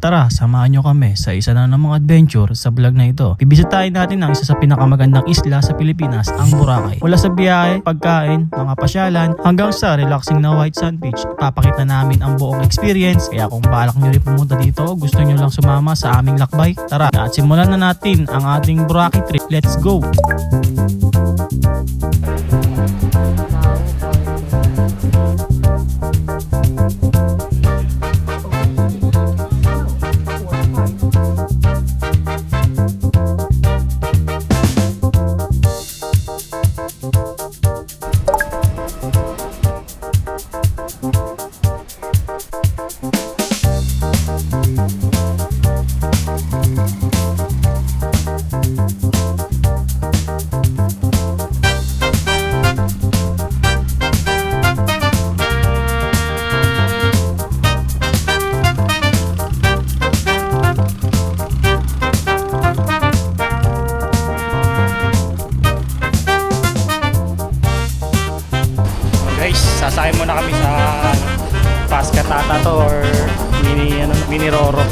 Tara, samahan nyo kami sa isa na namang adventure sa vlog na ito. Bibisitahin natin ang isa sa pinakamagandang isla sa Pilipinas, ang Boracay. Mula sa biyahe, pagkain, mga pasyalan, hanggang sa relaxing na white sand beach, ipapakita namin ang buong experience. Kaya kung balak nyo rin pumunta dito, gusto nyo lang sumama sa aming lakbay, tara at simulan na natin ang ating Boracay trip. Let's go! Sasakay muna kami sa Pascatata to or mini Roro.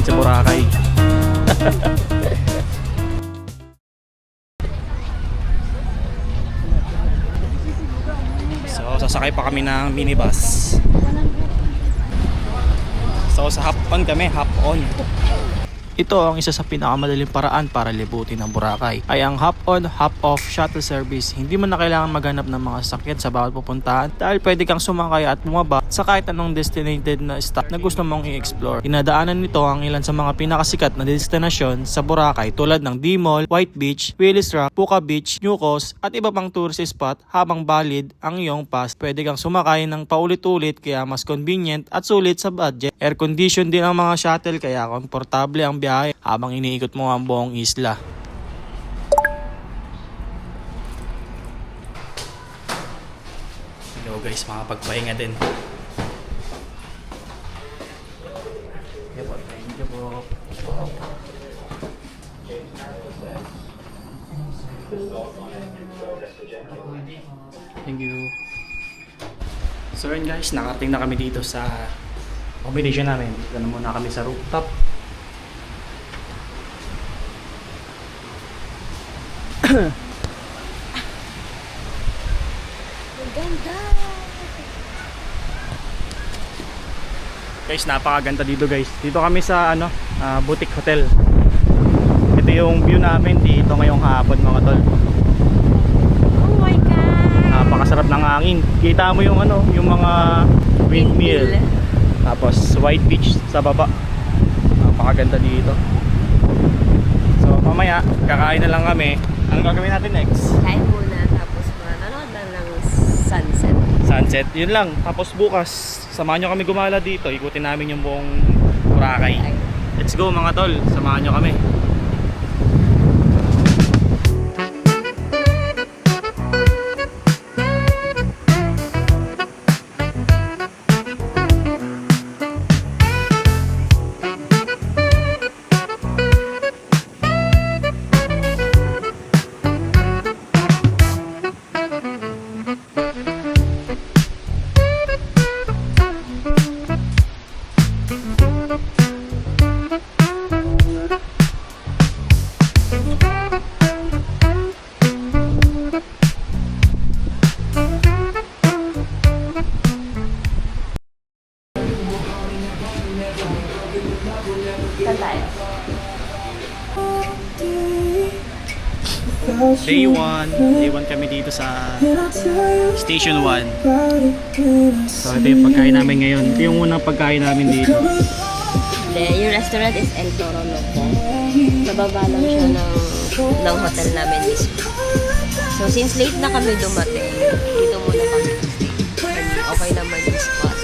Sa Boracay. So, sasakay pa kami ng minibus. So, sa hop-on kami, hop-on. Ito ang isa sa pinakamadaling paraan para libutin ang Boracay ay ang hop-on, hop-off shuttle service. Hindi mo na kailangan maghanap ng mga sasakyan sa bawat pupuntahan dahil pwede kang sumakay at bumaba sa kahit anong designated na stop na gusto mong i-explore. Dinadaanan nito ang ilan sa mga pinakasikat na destinasyon sa Boracay tulad ng D-Mall, White Beach, Willis Rock, Puka Beach, New Coast at iba pang tourist spot. Habang valid ang iyong pass, pwede kang sumakay ng paulit-ulit kaya mas convenient at sulit sa budget. Air condition din ang mga shuttle kaya komportable ang biyahe habang iniikot mo ang buong isla. Hello guys, makapagpahinga din. Thank you po. Thank you. So yun guys, nakarating na kami dito sa accommodation namin. Dito na muna kami sa rooftop. Ganda. Guys, napakaganda dito guys. Dito kami sa boutique hotel. Ito yung view namin dito ngayong hapon mga tol. Oh my god. Napakasarap ng hangin. Kita mo yung yung mga windmill. Tapos white beach sa baba. Napakaganda dito. So mamaya kakain na lang kami. Anong gagawin natin next? Kain muna tapos manonood na ng sunset. Sunset, yun lang. Tapos bukas, samahan nyo kami gumala dito. Ikutin namin yung buong Boracay. Let's go mga tol, samahan nyo kami. Day 1 kami dito sa Station 1. So ito yung pagkain namin ngayon. Ito yung unang pagkain namin dito. Yung restaurant is El Toro Loco. Sa baba lang siya ng hotel namin mismo. So since late na kami dumating, dito muna kami stay. Okay naman yung spot.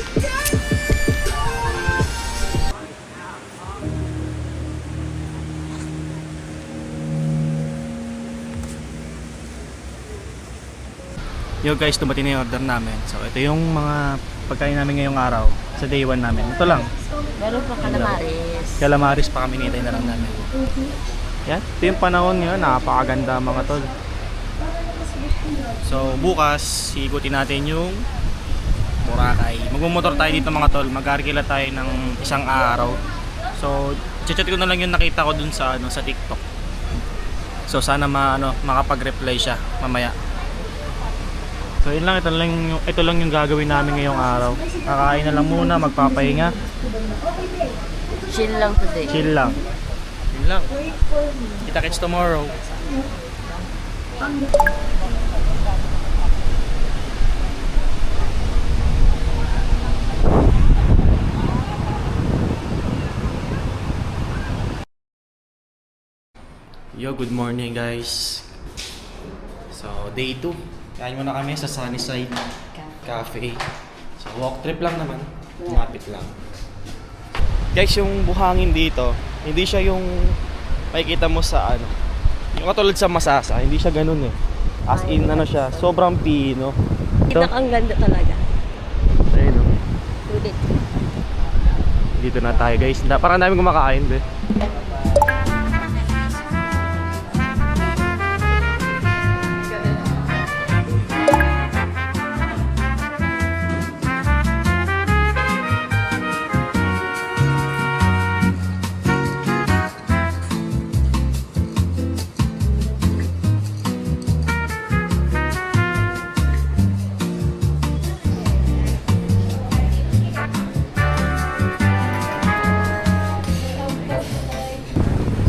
Yo guys, dumating na yung order namin. So ito yung mga pagkain namin ngayong araw sa day 1 namin. Ito lang. Meron pa calamares. Calamaris pa kami, nitay na lang namin. Yan, ito yung panahon ngayon, napakaganda mga tol. So bukas, ikutin natin yung Boracay. Magmumotor tayo dito mga tol, mag-arkila tayo ng isang araw. So, chat ko na lang yung nakita ko dun sa sa TikTok. So sana makapag-reply siya mamaya. So yun lang, ito lang yung gagawin namin ngayong araw. Kakain na lang muna, magpapahinga. Chill lang today. Chill lang. Yun lang. Kita-kits tomorrow. Yo, good morning guys. So, day 2. Kain muna kami sa Sunnyside Cafe. So, walk trip lang naman. Lumapit lang. Guys, yung buhangin dito, hindi siya yung makikita mo sa yung katulad sa Masasa, hindi siya ganun eh. As in siya, sobrang pino. Kita ang ganda talaga. Ayun o. Sulit. Dito na tayo guys. Parang namin kumakain be.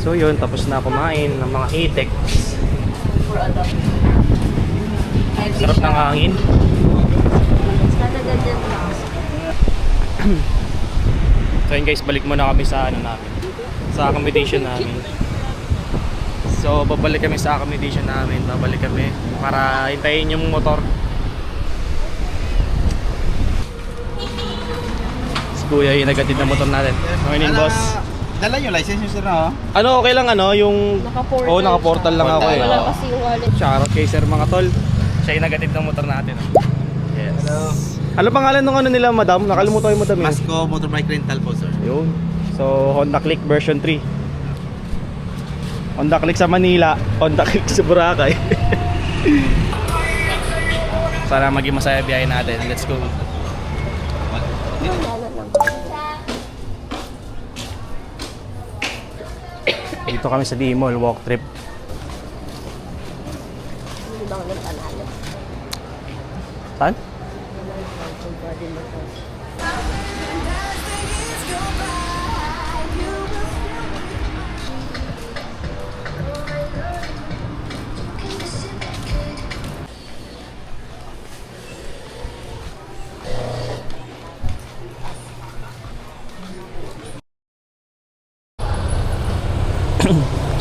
So yun, tapos na kumain ng mga itik. Sarap ng hangin. Sana ganyan lang. So yun guys, balik muna kami sa namin. Sa accommodation namin. So babalik kami sa accommodation namin. Babalik kami para hintayin yung motor. Si Kuya yung nagatid ng motor natin. Morning boss. Dala yung license nyo sir na Okay lang yung Naka-portal Oo, naka-portal lang ako eh. Wala Oo. kasi yung wallet. Shoutout kay sir mga tol. Siya yung nagatid ng motor natin. Yes. Hello. Ano pangalan ng nila madam? Nakalimutan ko yung madam eh. Masco Motorbike Rental po sir. Yun. So Honda Click version 3. Honda Click sa Manila, Honda Click sa Boracay. Sana maging masaya biyahe natin. Let's go. Wala na lang. Dito kami sa Dimol, walk trip. Hindi ba ako nagpanalo? Saan?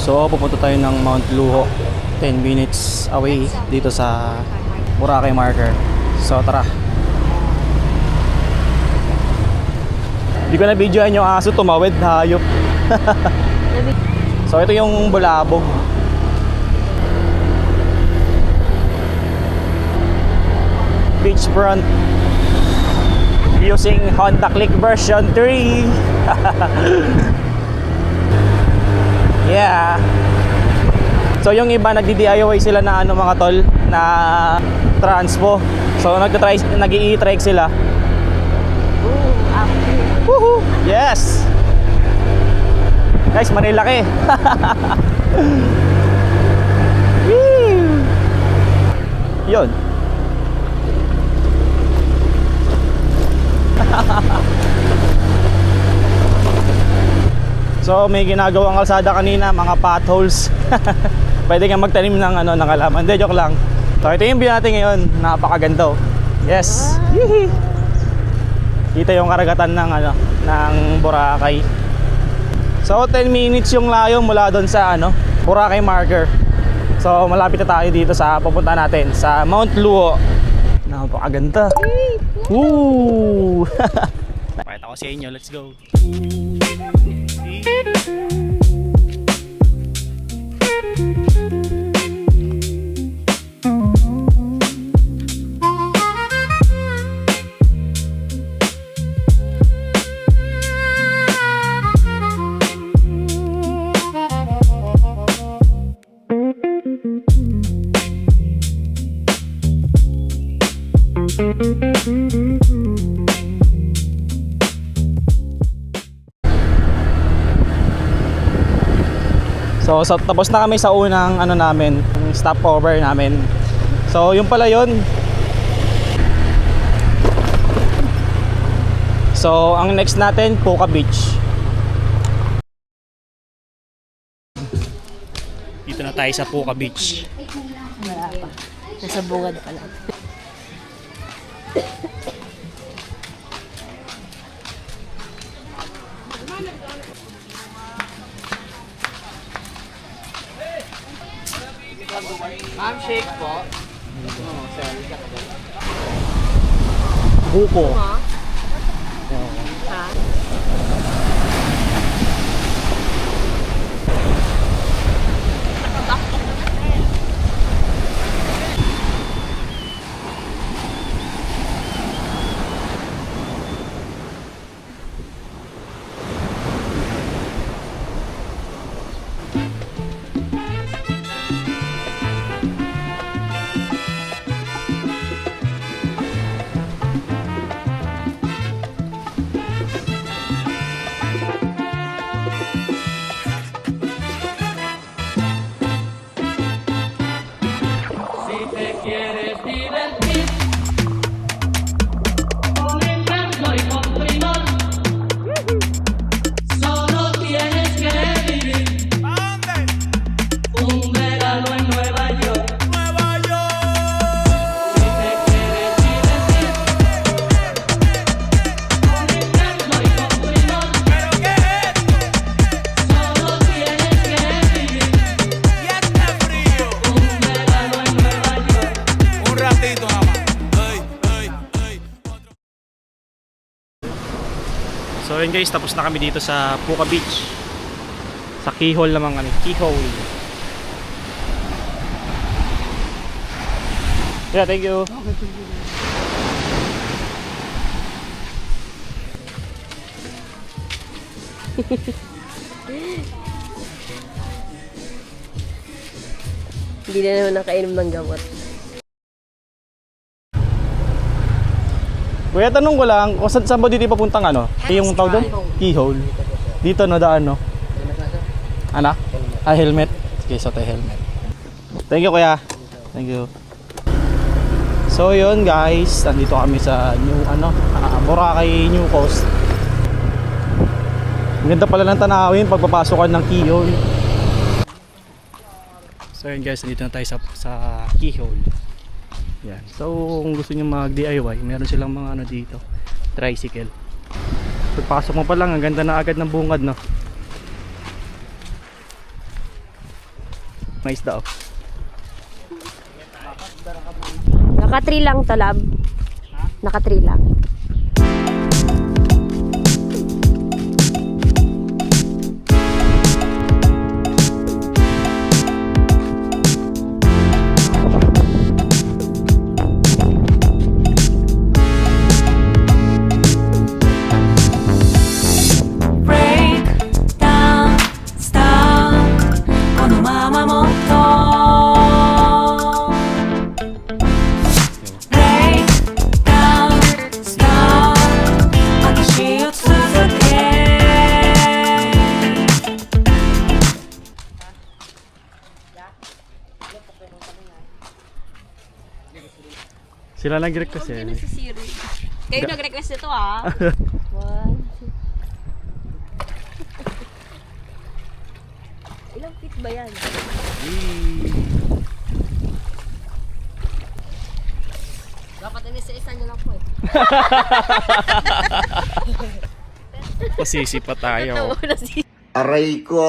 So pupunta tayo ng Mount Luho, 10 minutes away dito sa Boracay Marker. So tara. Hindi ko na videoan yung aso tumawid, hayop. So ito yung Bulabog. Beachfront using Honda Click version 3. Yeah. So yung iba nagdi-DIY sila na mga tol na transpo. So nag-i-trike sila. Woohoo! Yes. Guys, marilaki. Yun. So may ginagawang kalsada kanina, mga potholes. Pwede kang magtanim ng ng halaman. Hindi, joke lang. So ito yung view natin ngayon, napakaganda. Yes. Yee. Kita yung karagatan ng ng Boracay. So 10 minutes yung layo mula doon sa Boracay Marker. So malapit na tayo dito sa pupunta natin sa Mount Luho. Napakaganda. Woo! Pakita ko sa inyo, let's go. So tapos na kami sa unang ano namin, stopover namin. So yung pala yun. So ang next natin, Puka Beach. Dito na tayo sa Puka Beach. Wala pa. Nasa bungad pa lang. Ma'am, shake po. Buko. Ha? Ha? So yun guys, tapos na kami dito sa Puka Beach. Sa Keyhole naman kami, Keyhole. Yeah, thank you. Hindi na naman nakainom ng gamot. Kuya, tanong ko lang, kung saan ba dito papuntang ano? Yung tawag doon? Keyhole. Dito na daan, no? Anak? Ah, helmet. Okay, so tayo helmet. Thank you, kuya. Thank you. So yun guys, nandito kami sa Boracay New Coast. Ang ganda pala ng tanawin pagpapasokan ng Keyhole. So yun guys, nandito na tayo sa Keyhole. Yan. So kung gusto niyo mag DIY, meron silang mga ano dito, tricycle. Pagpasok mo pa lang, ang ganda na agad ng bungad, no? Mais daw. Naka-3 lang to, lab. Naka-3 lang. Sila nag-request eh. Si Siri. Kayo nag-request nito, ah. One. Ilang feet ba yan? Dapat inisa-isa nyo lang po eh. Pasisi pa tayo. Aray ko!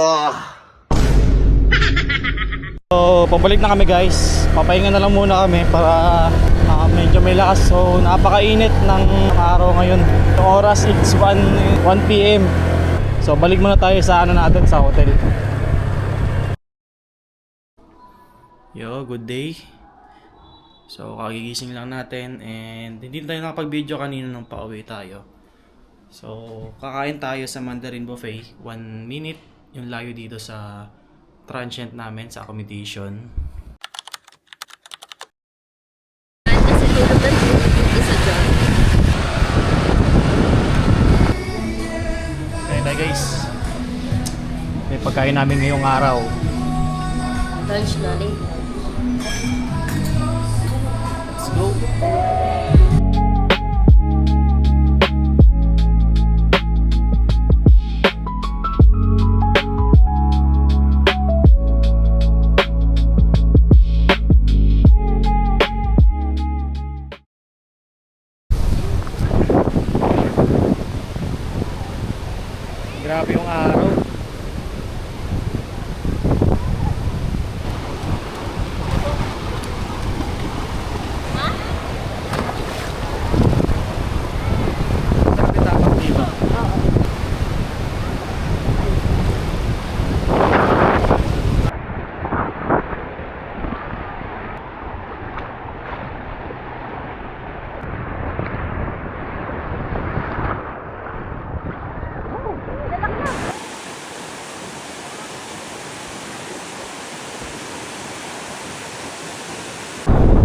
So, pabalik na kami guys. Papahinga na lang muna kami para medyo may lakas. So, napakainit ng araw ngayon. Yung oras it's 1 PM. So, balik muna tayo sa natin sa hotel. Yo, good day. So, kagigising lang natin and hindi tayo nakapag-video kanina nung pauwi tayo. So, kakain tayo sa Mandarin Buffet. 1 minute yung layo dito sa transient namin sa accommodation. Kasi tulad ng isa dyan. Kaya na guys, may pagkain namin ngayong araw. Lunch na later. Let's go. Grabe yung araw. Sarap yung tapang dito.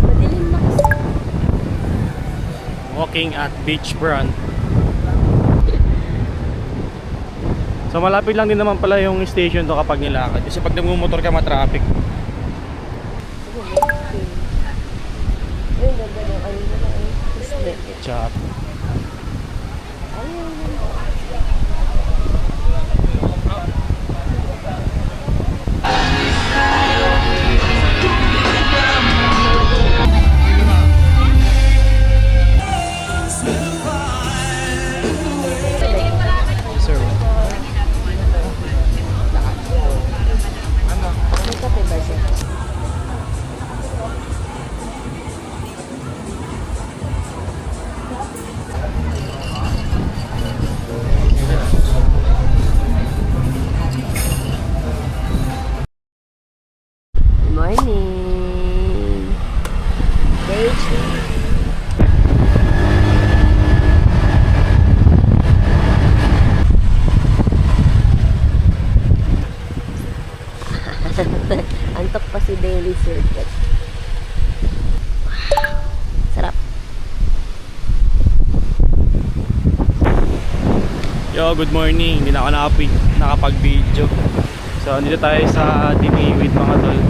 Madilim na kasi. Walking at beach front. So malapit lang din naman pala yung station to kapag nilakad. Kasi pag nagmumotor ka matraffic. Ayun, ganda ng ano na lang. Islet. Chat. Ayun, Yes, sir. may kape ba siya? Good morning! Day 3. Antok pa si Daily Circuit. Sarap. Yo, good morning. Hindi na ako nakapag-video. So, dito tayo sa Diniwid mga tol.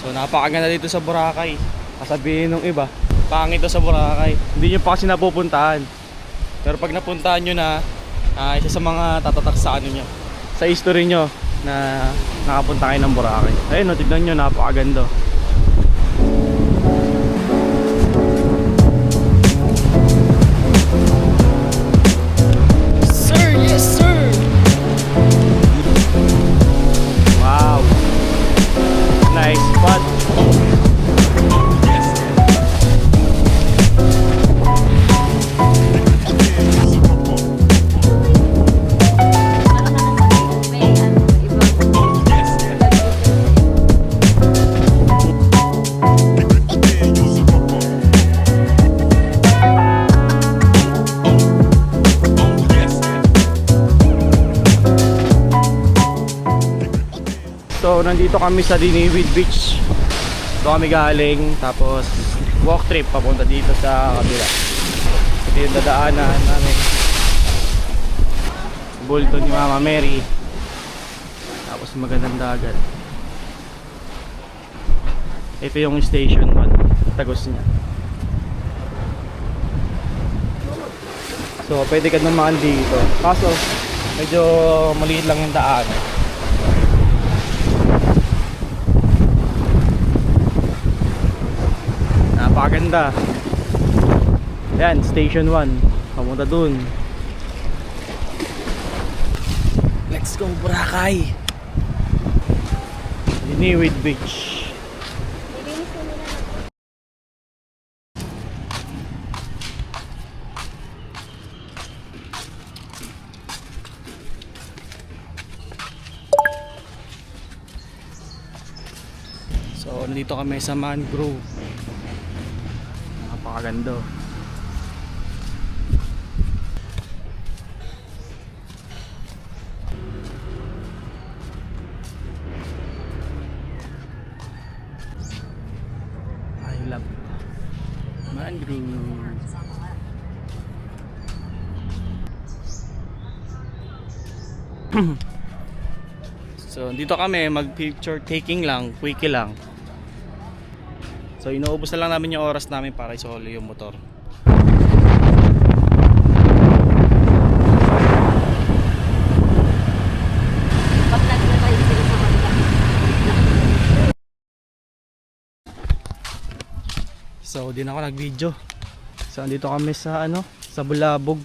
So, napakaganda dito sa Boracay. Kasabihin nung iba, pangit to sa Boracay. Hindi nyo pa kasi napupuntahan. Pero pag napuntahan nyo na, isa sa mga tatatak sa ano nyo, sa history nyo na nakapunta kayo ng Boracay. Ayun, no, tignan nyo, napakaganda. Sir, yes sir! Wow! Nice spot! So nandito kami sa Diniwid Beach. Ito kami galing, tapos walk trip papunta dito sa kabila. Ito yung dadaanan namin. Bulto ni Mama Mary. Tapos magandang dagat. Ito yung station 1, tagos niya. So pwede ka naman dito. Kaso medyo maliit lang yung daan. Napakaganda. Yan, station 1. Pamunta dun. Let's go Boracay. Diniwid Beach. So, nandito kami sa mangrove. Napakaganda. So dito kami mag picture taking lang, quickie lang. So inuubos na lang namin yung oras namin para isolo yung motor. Pag-vlog na tayo sila sa kanila. So di na ako nag-video. So andito kami sa ano, sa Bulabog.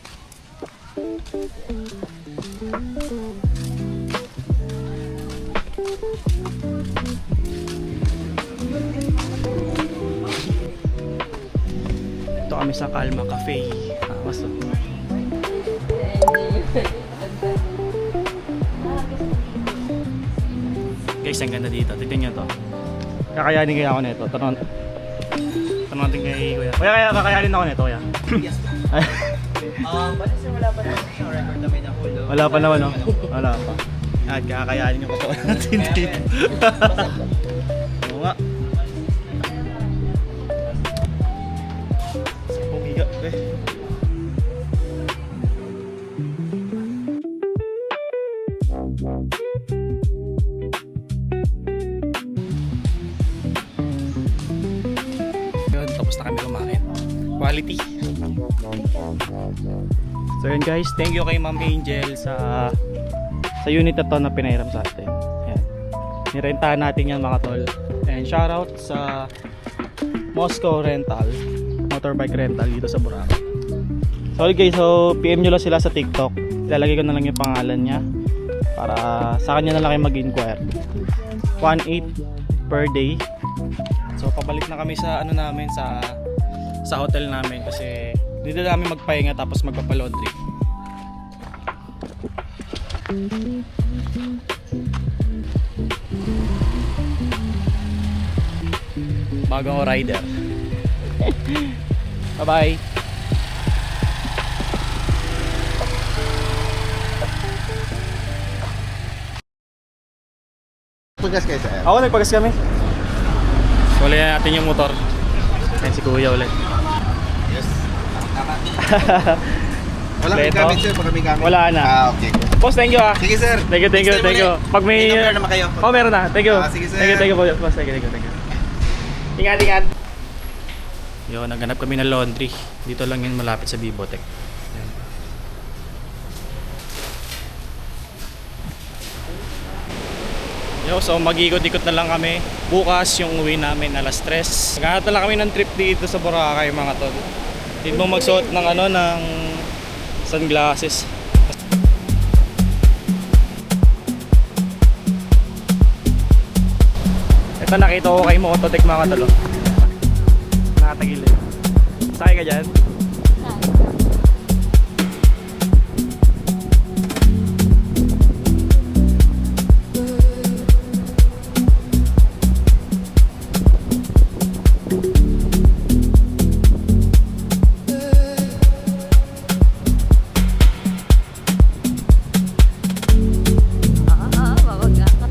Ito kami sa Calma Cafe. Mas guys, ang ganda dito. Tignan nyo to. Kakayanin kaya ako nito. Tanong natin kay Kuya. Kuya, kaya kakayanin ako nito, Kuya. Yes. Balasa wala pa naman siyang record na may nakulo. Wala pa naman, no? Wala pa. At kakayanin yung katawan natin dito. Oo nga. Pumiga, eh. Yun, tapos na kami kumain. Quality. So yun guys, thank you kay Ma'am Angel sa unit na to na pinahiram sa atin. Ayan. Nirentahan natin yan mga tol. And shoutout sa Moscow Rental, motorbike rental dito sa Boracay. So guys, so PM nyo lang sila sa TikTok. Ilalagay ko na lang yung pangalan niya para sa kanya na lang kayo mag-inquire. 1.8 per day. So pabalik na kami sa ano namin, sa hotel namin kasi dito namin magpahinga tapos magpapalaundry. Bagong rider. Bye bye. Pagkas kayo sir. Ako nagpagas kami. So, ulit natin yung motor. Ayan si Kuya ulit. Yes. Wala may Kompleto? gamit sir, baka may gamit. Wala na. Okay. Boss, thank you ah. Sige sir. Thank you, thank you, Next time thank you. ulit. Pag may... May number naman kayo. Oh, meron na. Thank you. Sige, sir. Thank you, boss. Thank you, thank you. Ingat, ingat. Yun, naghanap kami ng laundry. Dito lang yun malapit sa Bibotec. Ayan. Yo, so mag-ikot-ikot na lang kami. Bukas yung uwi namin alas 3. Maghanap na lang kami ng trip dito sa Boracay mga tol. Hindi mo magsuot ng ano, ng sunglasses. Ito nakita ko kay Mototech mga tol. Nakatagilid. Sakay ka dyan? Mabaga ka.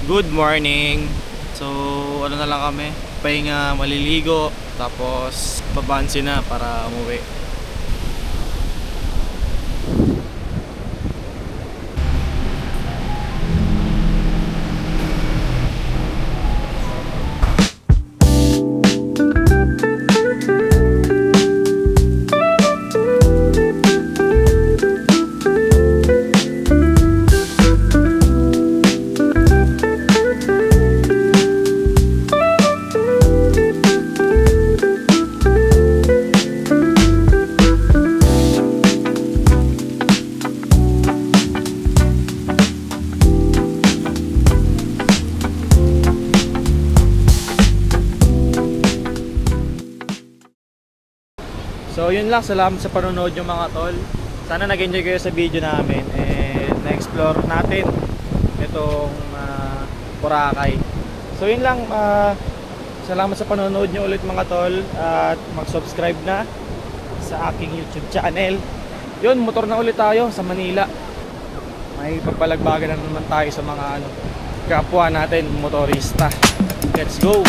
Good morning. So, ano na lang kami? Pahinga, maliligo, tapos babansi na para umuwi. So yun lang, salamat sa panonood yung mga tol. Sana nag-enjoy kayo sa video namin and na-explore natin itong Boracay. So yun lang, salamat sa panonood nyo ulit mga tol, at mag-subscribe na sa aking YouTube channel. Yun, motor na ulit tayo sa Manila. May pagbalagbagan na naman tayo sa mga kapwa natin motorista. Let's go!